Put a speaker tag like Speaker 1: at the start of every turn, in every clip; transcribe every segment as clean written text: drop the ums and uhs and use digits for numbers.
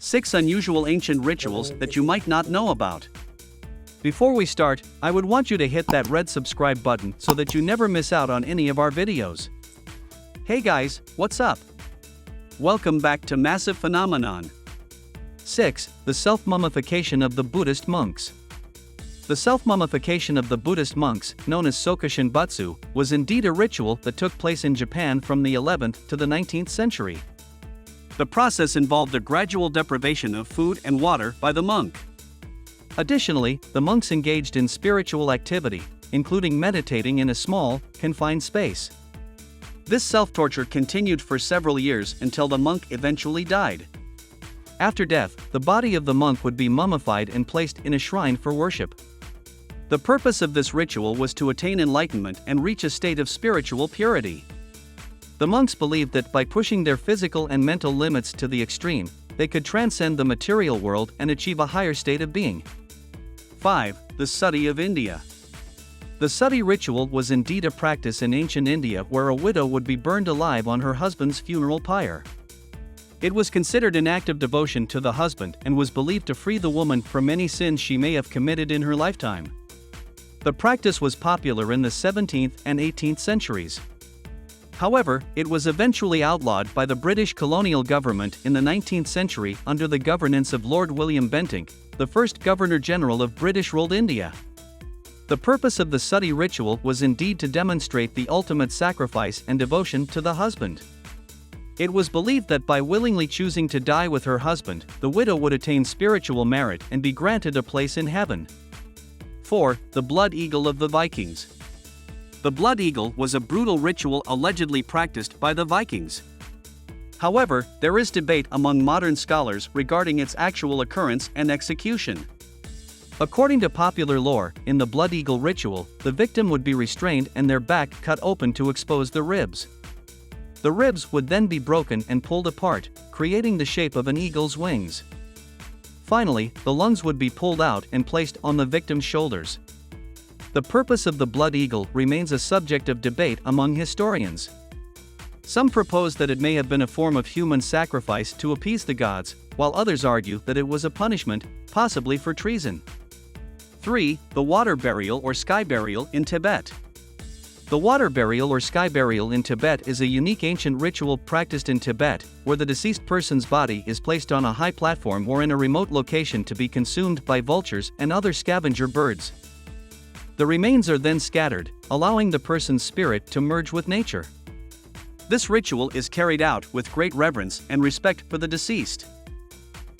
Speaker 1: 6 unusual ancient rituals that you might not know about. Before we start, I would want you to hit that red subscribe button so that you never miss out on any of our videos. Hey guys, what's up? Welcome back to Massive Phenomenon. 6. The self-mummification of the Buddhist monks. The self-mummification of the Buddhist monks, known as Sokushin Butsu, was indeed a ritual that took place in Japan from the 11th to the 19th century. The process involved a gradual deprivation of food and water by the monk. Additionally, the monks engaged in spiritual activity, including meditating in a small, confined space. This self-torture continued for several years until the monk eventually died. After death, the body of the monk would be mummified and placed in a shrine for worship. The purpose of this ritual was to attain enlightenment and reach a state of spiritual purity. The monks believed that by pushing their physical and mental limits to the extreme, they could transcend the material world and achieve a higher state of being. 5. The Sati of India. The Sati ritual was indeed a practice in ancient India where a widow would be burned alive on her husband's funeral pyre. It was considered an act of devotion to the husband and was believed to free the woman from any sins she may have committed in her lifetime. The practice was popular in the 17th and 18th centuries. However, it was eventually outlawed by the British colonial government in the 19th century under the governance of Lord William Bentinck, the first Governor-General of British ruled India. The purpose of the Sati ritual was indeed to demonstrate the ultimate sacrifice and devotion to the husband. It was believed that by willingly choosing to die with her husband, the widow would attain spiritual merit and be granted a place in heaven. 4. The Blood Eagle of the Vikings. The blood eagle was a brutal ritual allegedly practiced by the Vikings. However, there is debate among modern scholars regarding its actual occurrence and execution. According to popular lore, in the blood eagle ritual, the victim would be restrained and their back cut open to expose the ribs. The ribs would then be broken and pulled apart, creating the shape of an eagle's wings. Finally, the lungs would be pulled out and placed on the victim's shoulders. The purpose of the blood eagle remains a subject of debate among historians. Some propose that it may have been a form of human sacrifice to appease the gods, while others argue that it was a punishment, possibly for treason. 3. The water burial or sky burial in Tibet. The water burial or sky burial in Tibet is a unique ancient ritual practiced in Tibet, where the deceased person's body is placed on a high platform or in a remote location to be consumed by vultures and other scavenger birds. The remains are then scattered, allowing the person's spirit to merge with nature. This ritual is carried out with great reverence and respect for the deceased.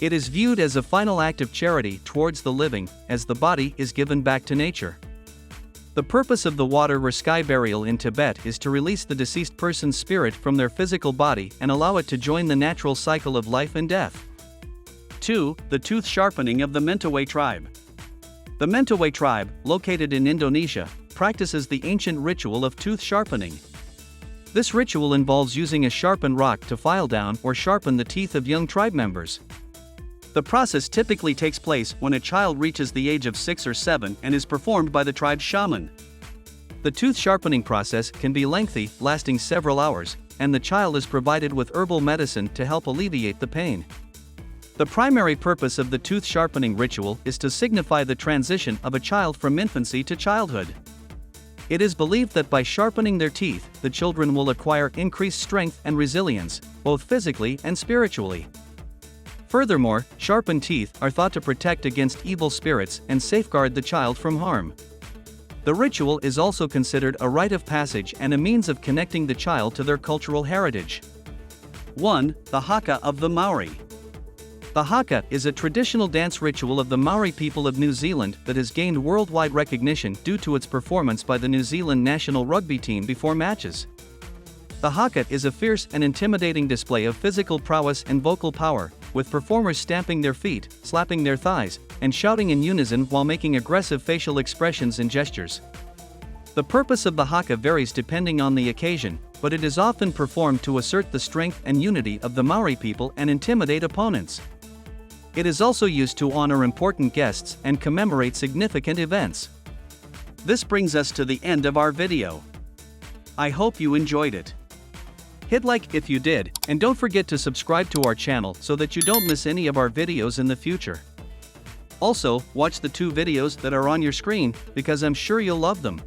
Speaker 1: It is viewed as a final act of charity towards the living, as the body is given back to nature. The purpose of the water or sky burial in Tibet is to release the deceased person's spirit from their physical body and allow it to join the natural cycle of life and death. 2. The tooth sharpening of the Mentawai tribe. The Mentawai tribe, located in Indonesia, practices the ancient ritual of tooth sharpening. This ritual involves using a sharpened rock to file down or sharpen the teeth of young tribe members. The process typically takes place when a child reaches the age of 6 or 7 and is performed by the tribe's shaman. The tooth sharpening process can be lengthy, lasting several hours, and the child is provided with herbal medicine to help alleviate the pain. The primary purpose of the tooth sharpening ritual is to signify the transition of a child from infancy to childhood. It is believed that by sharpening their teeth, the children will acquire increased strength and resilience, both physically and spiritually. Furthermore, sharpened teeth are thought to protect against evil spirits and safeguard the child from harm. The ritual is also considered a rite of passage and a means of connecting the child to their cultural heritage. 1. The Haka of the Maori. The haka is a traditional dance ritual of the Maori people of New Zealand that has gained worldwide recognition due to its performance by the New Zealand national rugby team before matches. The haka is a fierce and intimidating display of physical prowess and vocal power, with performers stamping their feet, slapping their thighs, and shouting in unison while making aggressive facial expressions and gestures. The purpose of the haka varies depending on the occasion, but it is often performed to assert the strength and unity of the Maori people and intimidate opponents. It is also used to honor important guests and commemorate significant events. This brings us to the end of our video. I hope you enjoyed it. Hit like if you did, and don't forget to subscribe to our channel so that you don't miss any of our videos in the future. Also, watch the 2 videos that are on your screen, because I'm sure you'll love them.